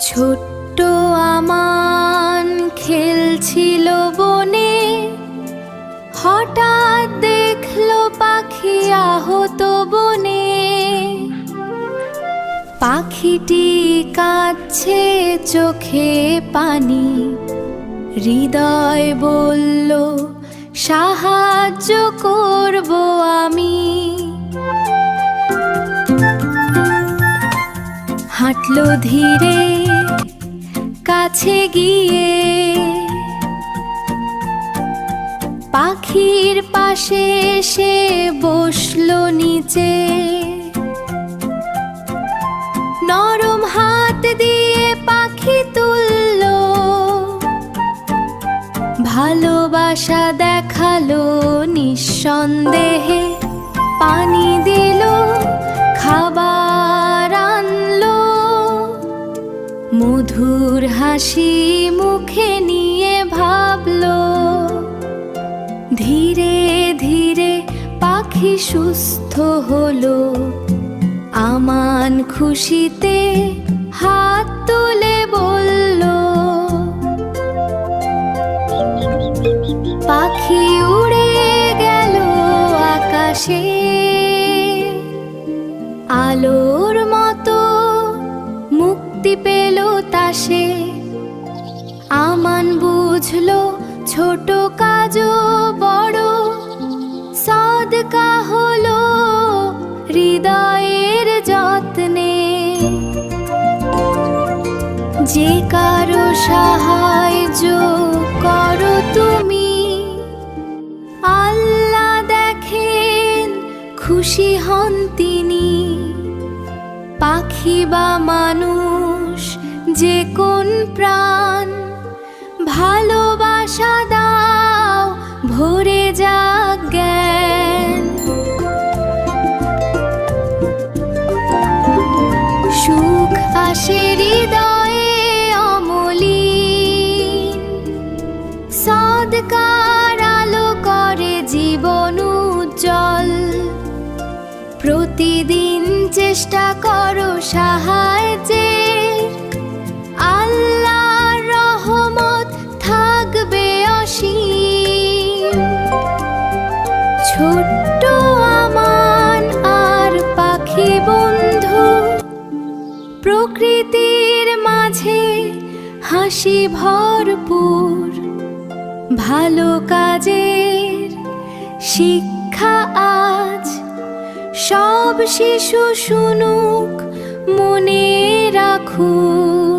ছোট্ট আমান খেলছিল বনে, হঠাৎ দেখলো পাখি আহত বনে। পাখিটি কাঁদছে, চোখে পানি, হৃদয় বলল সাহায্য করব আমি। হাঁটলো ধীরে কাছে গিয়ে, পাখির পাশে এসে বসলো নিচে। নরম হাত দিয়ে পাখি তুললো, ভালোবাসা দেখালো নিঃসন্দেহে। পানি দিল, খাবার আনলো, মধুর হাসি মুখে নিয়ে ভাবলো। ধীরে ধীরে পাখি সুস্থ হলো, আমান খুশিতে হাত তুলে বলল। পাখি উড়ে গেল আকাশে, আলোর মতো মুক্তি পেল তাসে। আমান বুঝলো ছোট কাজও বড়, সদকা হলো হৃদয়ের যত্নে। যে কারো সাহায্য করো তুমি, আল্লাহ দেখেন, খুশি হন তিনি। পাখি বা মানুষ, যে কোন প্রাণ, ভালোবাসা দাও, ভরে যাক জ্ঞান। সুখ আসে হৃদয়ে অমলিন, সদকার আলো করে জীবন উজ্জ্বল। প্রতিদিন চেষ্টা করো সাহায্যের, আল্লাহর রহমত থাকবে অসীম। ছোট্ট আমান আর পাখি বন্ধু, প্রকৃতির মাঝে হাসি ভরপুর। ভালো কাজের শিক্ষা আজ সব শিশু শুনুক, মনে রাখুক।